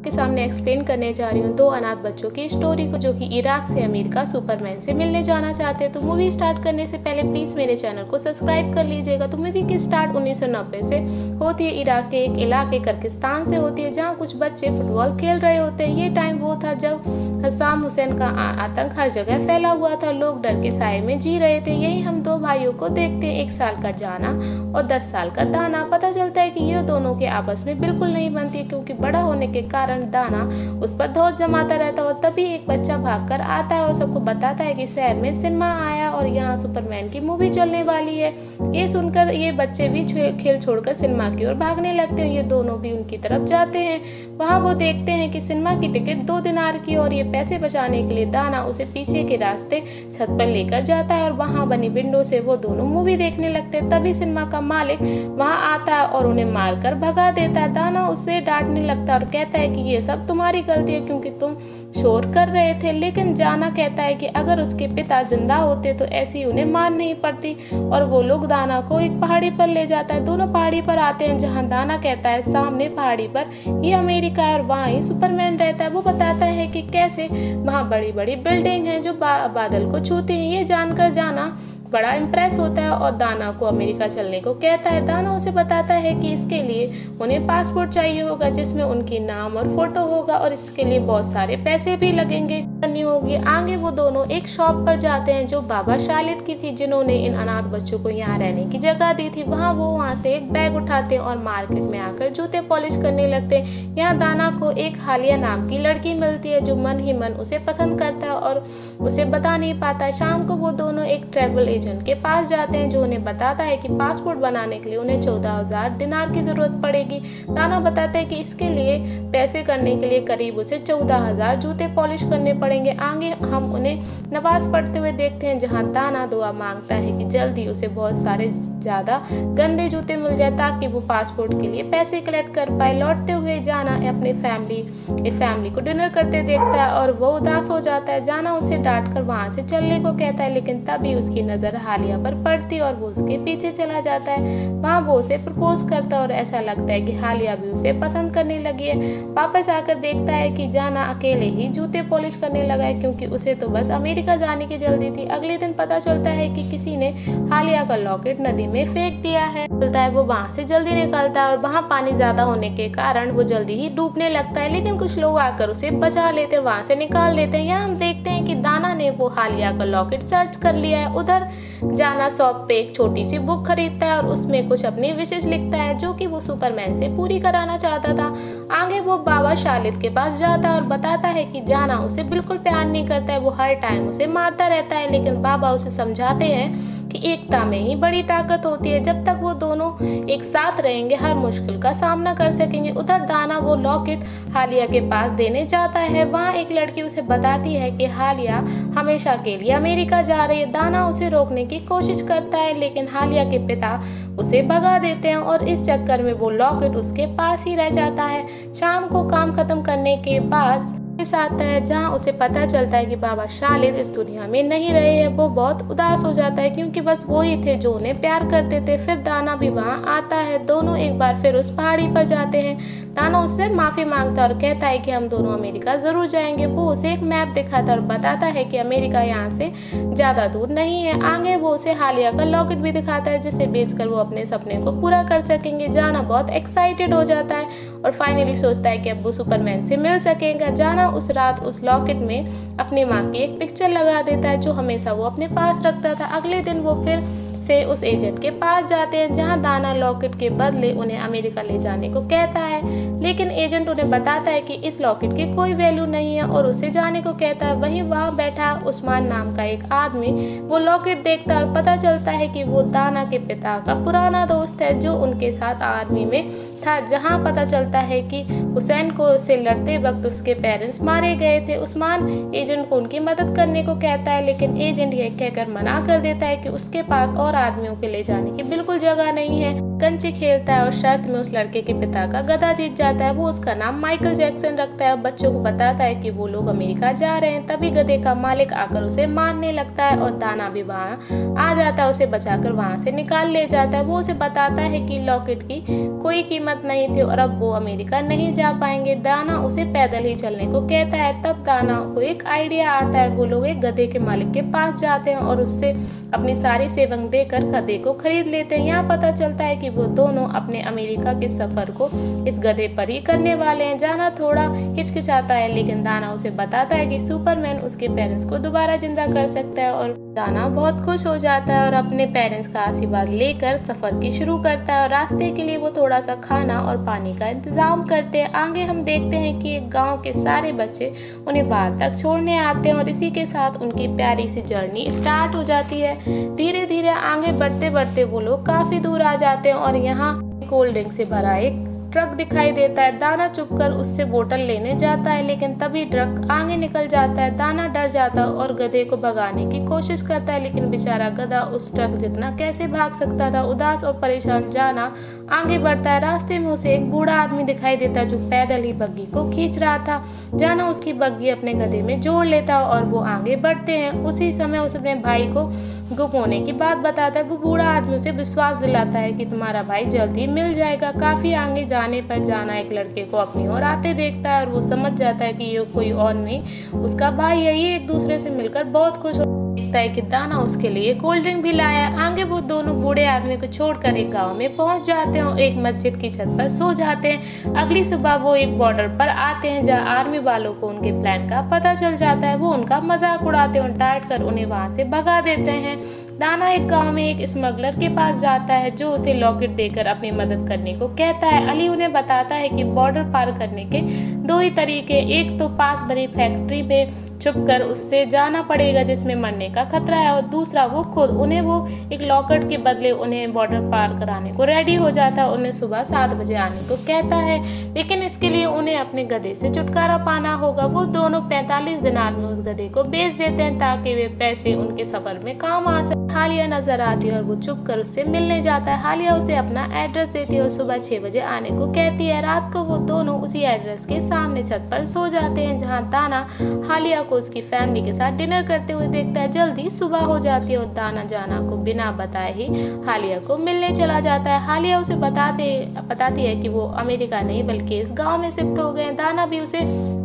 के सामने एक्सप्लेन करने जा रही हूँ 2 अनाथ बच्चों की स्टोरी को, जो कि इराक से अमेरिका सुपरमैन से मिलने जाना चाहते हैं। तो मूवी स्टार्ट करने से पहले प्लीज़ मेरे चैनल को सब्सक्राइब कर लीजिएगा। तो मूवी की स्टार्ट 1990 से होती है। इराक के एक इलाके कर्गिस्तान से होती है, जहाँ कुछ बच्चे फुटबॉल खेल रहे होते हैं। ये टाइम वो था जब सद्दाम हुसैन का आतंक हर जगह फैला हुआ था। लोग डर के साए में जी रहे थे। यही हम 2 भाइयों को देखते हैं, 1 साल का जाना और 10 साल का दाना। पता चलता है कि ये दोनों के आपस में बिल्कुल नहीं बनती, क्योंकि बड़ा होने के कारण दाना उस पर धौंस जमाता रहता है। और तभी एक बच्चा भागकर आता है और सबको बताता है कि शहर में सिनेमा आया और यहाँ सुपरमैन की मूवी चलने वाली है। ये सुनकर ये बच्चे भी खेल छोड़कर सिनेमा की ओर भागने लगते हैं। ये दोनों भी उनकी तरफ जाते हैं। वहाँ वो देखते हैं कि सिनेमा की टिकट 2 दिनार की, और ये पैसे बचाने के लिए दाना उसे पीछे के रास्ते छत पर लेकर जाता है और वहाँ बनी विंडो से वो दोनों मूवी देखने लगते हैं। तभी सिनेमा का मालिक वहाँ आता है और उन्हें मारकर भगा देता है। दाना उससे डांटने लगता है और कहता है कि ये सब तुम्हारी गलती है, क्योंकि तुम शोर कर रहे थे। लेकिन जाना कहता है कि अगर उसके पिता जिंदा होते तो ऐसी उन्हें मार नहीं पड़ती। और वो लोग दाना को एक पहाड़ी पर ले जाता है। दोनों पहाड़ी पर आते हैं, जहाँ दाना कहता है सामने पहाड़ी पर ये अमेरिका है और वहाँ ही सुपरमैन रहता है। वो बताता है कि कैसे वहाँ बड़ी बड़ी बिल्डिंग हैं जो बादल को छूती हैं। ये जानकर जाना बड़ा इम्प्रेस होता है और दाना को अमेरिका चलने को कहता है। दाना उसे बताता है कि इसके लिए उन्हें पासपोर्ट चाहिए होगा, जिसमें उनकी नाम और फोटो होगा, और इसके लिए बहुत सारे पैसे भी लगेंगे करनी होगी। आगे वो दोनों एक शॉप पर जाते हैं जो बाबा शालिद की थी, जिन्होंने इन अनाथ बच्चों को यहाँ रहने की जगह दी थी। वहाँ से एक बैग उठाते हैं और मार्केट में आकर जूते पॉलिश करने लगते हैं। यहाँ दाना को एक हालिया नाम की लड़की मिलती है, जो मन ही मन उसे पसंद करता है और उसे बता नहीं पाता है। शाम को वो दोनों एक ट्रैवल एजेंट के पास जाते हैं, जो उन्हें बताता है कि पासपोर्ट बनाने के लिए उन्हें 14,000 दिनार की जरूरत पड़ेगी। दाना बताते हैं कि इसके लिए पैसे करने के लिए करीब उसे 14,000 जूते पॉलिश करने पड़ेंगे। आगे हम उन्हें नमाज पढ़ते हुए देखते हैं, जहां दाना दुआ मांगता है कि जल्दी उसे बहुत सारे ज्यादा गंदे जूते मिल जाए, ताकि वो पासपोर्ट के लिए पैसे कलेक्ट कर पाए। लौटते हुए जाना अपने फैमिली को डिनर करते देखता है और वो उदास हो जाता है। जाना उसे डांट कर वहां से चलने को कहता है, लेकिन तभी उसकी नजर हालिया पर पड़ती और वो उसके पीछे चला जाता है। वहाँ वो उसे प्रपोज करता है और ऐसा लगता है कि हालिया भी उसे पसंद करने लगी है। वापस आकर देखता है कि जाना अकेले ही जूते पॉलिश करने लगा है, क्योंकि उसे तो बस अमेरिका जाने की जल्दी थी। अगले दिन पता चलता है कि किसी ने हालिया का लॉकेट नदी में फेंक दिया है। वो वहाँ से जल्दी निकलता है और वहाँ पानी ज्यादा होने के कारण वो जल्दी ही डूबने लगता है, लेकिन कुछ लोग आकर उसे बचा लेते हैं, वहाँ से निकाल लेते हैं। यहाँ हम देखते हैं कि दाना ने वो हालिया का लॉकेट सर्च कर लिया है। उधर जाना शॉप पे एक छोटी सी बुक खरीदता है और उसमें कुछ अपनी विशेष लिखता है, जो कि वो सुपरमैन से पूरी कराना चाहता था। आगे वो बाबा शालिद के पास जाता है और बताता है कि जाना उसे बिल्कुल प्यार नहीं करता है, वो हर टाइम उसे मारता रहता है। लेकिन बाबा उसे समझाते हैं कि एकता में ही बड़ी ताकत होती है। जब तक वो दोनों एक साथ रहेंगे, हर मुश्किल का सामना कर सकेंगे। उधर दाना वो लॉकेट हालिया के पास देने जाता है। वहाँ एक लड़की उसे बताती है कि हालिया हमेशा के लिए अमेरिका जा रही है। दाना उसे रोकने की कोशिश करता है, लेकिन हालिया के पिता उसे भगा देते हैं और इस चक्कर में वो लॉकेट उसके पास ही रह जाता है। शाम को काम खत्म करने के बाद आता है, जहाँ उसे पता चलता है कि बाबा शालिद इस दुनिया में नहीं रहे हैं। वो बहुत उदास हो जाता है, क्योंकि बस वो ही थे जो उन्हें प्यार करते थे। फिर दाना भी वहाँ आता है। दोनों एक बार फिर उस पहाड़ी पर जाते हैं। दाना उससे माफी मांगता और कहता है कि हम दोनों अमेरिका जरूर जाएंगे। वो उसे एक मैप दिखाता और बताता है कि अमेरिका यहाँ से ज्यादा दूर नहीं है। आगे वो उसे हालिया का लॉकेट भी दिखाता है, जिसे बेचकर वो अपने सपने को पूरा कर सकेंगे। जाना बहुत एक्साइटेड हो जाता है और फाइनली सोचता है कि अब वो सुपरमैन से मिल सकेगा। जाना उस रात उस लॉकेट में अपनी माँ की एक पिक्चर लगा देता है, जो हमेशा वो अपने पास रखता था। अगले दिन वो फिर से उस एजेंट के पास जाते हैं, जहां दाना लॉकेट के बदले उन्हें अमेरिका ले जाने को कहता है। लेकिन एजेंट उन्हें बताता है कि इस लॉकेट की कोई वैल्यू नहीं है और उसे जाने को कहता है। वहीं वहां बैठा उस्मान नाम का एक आदमी वो लॉकेट देखता है और पता चलता है कि वो दाना के पिता का पुराना दोस्त है, जो उनके साथ आर्मी में था, जहां पता चलता है कि हुसैन को से लड़ते वक्त उसके पेरेंट्स मारे गए थे। उस्मान एजेंट को उनकी मदद करने को कहता है, लेकिन एजेंट ये कहकर मना कर देता है कि उसके पास और आदमियों के ले जाने की बिल्कुल जगह नहीं है। कंचे खेलता है और शर्त में उस लड़के के पिता का गधा जीत जाता है। वो उसका नाम माइकल जैक्सन रखता है और बच्चों को बताता है कि वो लोग अमेरिका जा रहे हैं। तभी गधे का मालिक आकर उसे मारने लगता है और दाना भी वहाँ आ जाता है, उसे बचाकर वहाँ से निकाल ले जाता है। वो उसे बताता है कि लॉकेट की कोई कीमत नहीं थी और अब वो अमेरिका नहीं जा पाएंगे। दाना उसे पैदल ही चलने को कहता है। तब दाना को एक आइडिया आता है। वो लोग एक गधे के मालिक के पास जाते हैं और उससे अपनी सारी सेविंग देकर गधे को खरीद लेते हैं। यहाँ पता चलता है कि वो दोनों अपने अमेरिका के सफर को इस गधे पर ही करने वाले हैं। जाना थोड़ा हिचकिचाता है, लेकिन दाना उसे बताता है कि सुपरमैन उसके पेरेंट्स को दोबारा जिंदा कर सकता है और दाना बहुत खुश हो जाता है और अपने पेरेंट्स का आशीर्वाद लेकर सफर की शुरू करता है। और रास्ते के लिए वो थोड़ा सा खाना और पानी का इंतजाम करते हैं। आगे हम देखते हैं कि एक गांव के सारे बच्चे उन्हें बाहर तक छोड़ने आते हैं और इसी के साथ उनकी प्यारी सी जर्नी स्टार्ट हो जाती है। धीरे धीरे आगे बढ़ते बढ़ते वो लोग काफी दूर आ जाते हैं और यहाँ कोल्ड ड्रिंक से भरा एक ट्रक दिखाई देता है। दाना चुपकर उससे बोतल लेने जाता है, लेकिन तभी ट्रक आगे निकल जाता है। दाना डर जाता है और गधे को भगाने की कोशिश करता है, लेकिन बेचारा गधा उस ट्रक जितना कैसे भाग सकता था। उदास और परेशान जाना आगे बढ़ता है। रास्ते में उसे एक बूढ़ा आदमी दिखाई देता है जो पैदल ही बग्गी को खींच रहा था। जाना उसकी बग्गी अपने गधे में जोड़ लेता है और वो आगे बढ़ते हैं। उसी समय उस अपने भाई को गुम होने की बात बताता है। वो बूढ़ा आदमी उसे विश्वास दिलाता है कि तुम्हारा भाई जल्दी मिल जाएगा। काफी आगे जाने पर जाना एक लड़के को अपनी ओर आते देखता है और वो समझ जाता है कि ये कोई और नहीं उसका भाई है। ये एक दूसरे से मिलकर बहुत खुश देखता है कि दाना उसके लिए कोल्ड ड्रिंक भी लाया। आगे वो दोनों बूढ़े आदमी को छोड़कर एक गांव में पहुंच जाते हैं और एक मस्जिद की छत पर सो जाते हैं। अगली सुबह वो एक बॉर्डर पर आते हैं जहां आर्मी वालों को उनके प्लान का पता चल जाता है। वो उनका मजाक उड़ाते हैं और डांट कर उन्हें वहां से भगा देते हैं। दाना एक गांव में एक स्मगलर के पास जाता है जो उसे लॉकेट देकर अपनी मदद करने को कहता है। अली उन्हें बताता है कि बॉर्डर पार करने के दो ही तरीके, एक तो पास बनी फैक्ट्री पे छुपकर उससे जाना पड़ेगा जिसमें मरने का खतरा है, और दूसरा वो खुद उन्हें वो एक लॉकेट के बदले उन्हें बॉर्डर पार कराने को रेडी हो जाता है। उन्हें सुबह 7 बजे आने को कहता है, लेकिन इसके लिए उन्हें अपने गधे से छुटकारा पाना होगा। वो दोनों 45 दिनार में उस गधे को बेच देते हैं ताकि वे पैसे उनके सफर में काम आ सके। हालिया नजर आती है और वो चुप कर उससे मिलने जाता है। हालिया उसे अपना एड्रेस देती है और सुबह 6 बजे आने को कहती है। रात को वो दोनों उसी एड्रेस के सामने छत पर सो जाते हैं जहां दाना हालिया को उसकी फैमिली के साथ डिनर करते हुए देखता है। जल्दी सुबह हो जाती है और दाना जाना को बिना बताए ही हालिया को मिलने चला जाता है। हालिया उसे बताती है कि वो अमेरिका नहीं बल्कि इस गाँव में शिफ्ट हो गए। दाना भी उसे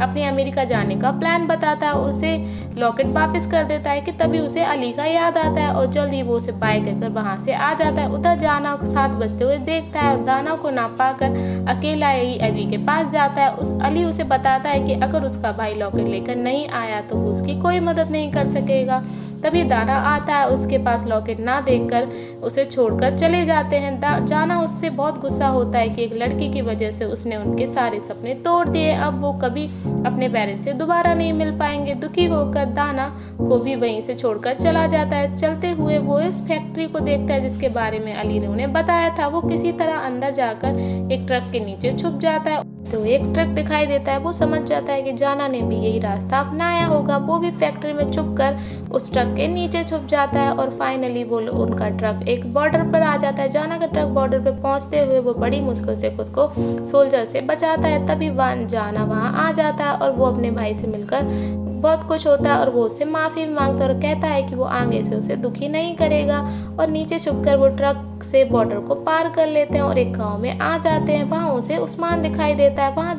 अपने अमेरिका जाने का प्लान बताता है और उसे लॉकेट वापस कर देता है कि तभी उसे अली का याद आता है और जल्दी वो उसे बाय कहकर वहां से आ जाता है। उधर जाना 7 बजते हुए देखता है और दाना को ना पाकर अकेला ही अली के पास जाता है। अली उसे बताता है कि अगर उसका भाई लॉकेट लेकर नहीं आया तो वो उसकी कोई मदद नहीं कर सकेगा। तभी दाना आता है, उसके पास लॉकेट ना देखकर उसे छोड़कर चले जाते हैं। जाना उससे बहुत गुस्सा होता है कि एक लड़की की वजह से उसने उनके सारे सपने तोड़ दिए, अब वो कभी अपने पेरेंट्स से दोबारा नहीं मिल पाएंगे। दुखी होकर दाना को भी वहीं से छोड़कर चला जाता है। चलते हुए वो इस फैक्ट्री को देखता है जिसके बारे में अली ने उन्हें बताया था। वो किसी तरह अंदर जाकर एक ट्रक के नीचे छुप जाता है तो एक ट्रक दिखाई देता है। वो समझ जाता है कि जाना ने भी यही रास्ता अपनाया होगा। वो भी फैक्ट्री में छुपकर उस ट्रक के नीचे छुप जाता है और फाइनली वो उनका ट्रक एक बॉर्डर पर आ जाता है। जाना का ट्रक बॉर्डर पर पहुंचते हुए वो बड़ी मुश्किल से खुद को सोल्जर से बचाता है। तभी जाना वहां आ जाता है और वो अपने भाई से मिलकर बहुत खुश होता है और वो उससे माफ़ी मांगता है और कहता है कि वो आगे से उसे दुखी नहीं करेगा। और नीचे छुपकर वो ट्रक से बॉर्डर को पार कर लेते हैं और एक गांव में आ जाते हैं। वहाँ उसे उस्मान दिखाई देता है। वहाँ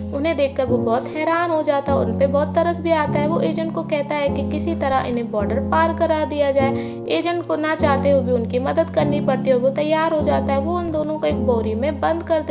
उन्हें देखकर वो बहुत हैरान हो जाता है और उन पे बहुत तरस भी आता है। वो एजेंट को कहता है कि किसी तरह इन्हें बॉर्डर पार करा दिया जाए। एजेंट को ना चाहते हुए भी उनकी मदद करनी पड़ती है। वो तैयार हो जाता है। वो उन दोनों को एक बोरी में बंद कर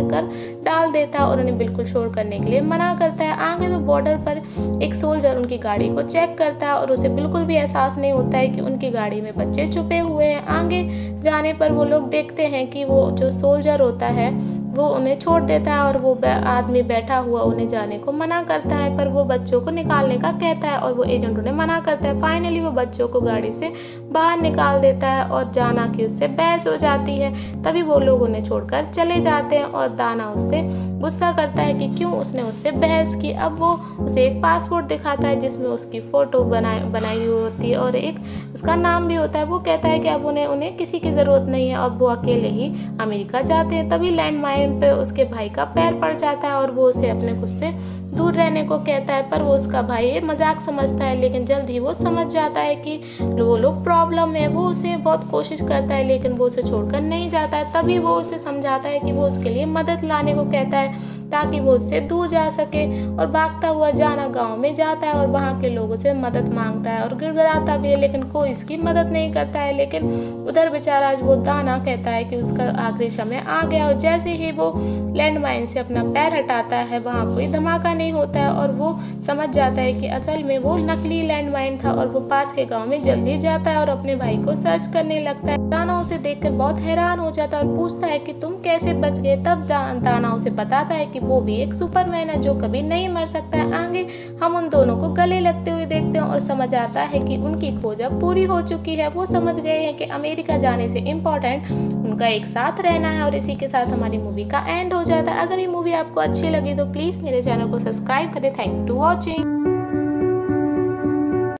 डाल देता है और उन्हें बिल्कुल शोर करने के लिए मना करता है। आगे वो बॉर्डर पर एक सोल्जर उनकी गाड़ी को चेक करता है और उसे बिल्कुल भी एहसास नहीं होता है कि उनकी गाड़ी में बच्चे छुपे हुए हैं। आगे जाने पर वो लोग देखते हैं कि वो जो सोल्जर होता है वो उन्हें छोड़ देता है और वो आदमी बैठा हुआ उन्हें जाने को मना करता है, पर वो बच्चों को निकालने का कहता है और वो एजेंट उन्हें मना करता है। फाइनली वो बच्चों को गाड़ी से बाहर निकाल देता है और जाना की उससे बहस हो जाती है। तभी वो लोग उन्हें छोड़कर चले जाते हैं और दाना उससे गुस्सा करता है कि क्यों उसने उससे बहस की। अब वो उसे एक पासपोर्ट दिखाता है जिसमें उसकी फ़ोटो बनाई हुई होती है और एक उसका नाम भी होता है। वो कहता है कि अब उन्हें किसी की ज़रूरत नहीं है, अब वो अकेले ही अमेरिका जाते हैं। तभी लैंडमाइन पे उसके भाई का पैर पड़ जाता है और वो उसे अपने खुद से दूर रहने को कहता है, पर वो उसका भाई ये मजाक समझता है। लेकिन जल्द ही वो समझ जाता है कि वो लोग प्रॉब्लम है। वो उसे बहुत कोशिश करता है लेकिन वो उसे छोड़कर नहीं जाता है। तभी वो उसे समझाता है कि वो उसके लिए मदद लाने को कहता है ताकि वो उससे दूर जा सके। और भागता हुआ जाना गांव में जाता है और वहाँ के लोगों से मदद मांगता है और गिड़गिड़ाता भी है, लेकिन कोई इसकी मदद नहीं करता है। लेकिन उधर बेचारा वो दाना कहता है कि उसका आखिरी समय आ गया और जैसे ही वो लैंडमाइन से अपना पैर हटाता है वहाँ कोई धमाका नहीं होता है और वो समझ जाता है कि असल में वो नकली लैंडमाइन था। और वो पास के गांव में जल्दी जाता है और अपने भाई को सर्च करने लगता है। दाना उसे देखकर बहुत हैरान हो जाता है और पूछता है कि तुम कैसे बच गए। तब दाना उसे बताता है कि वो भी एक सुपरमैन है जो कभी नहीं मर सकता है। आगे हम उन दोनों को गले लगते हुए देखते हैं और समझ आता है कि उनकी खोज अब पूरी हो चुकी है। वो समझ गए हैं कि अमेरिका जाने से इम्पोर्टेंट उनका एक साथ रहना है। और इसी के साथ हमारी मूवी का एंड हो जाता है। अगर ये मूवी आपको अच्छी लगी तो प्लीज़ मेरे चैनल को सब्सक्राइब करें। Thank you to watching.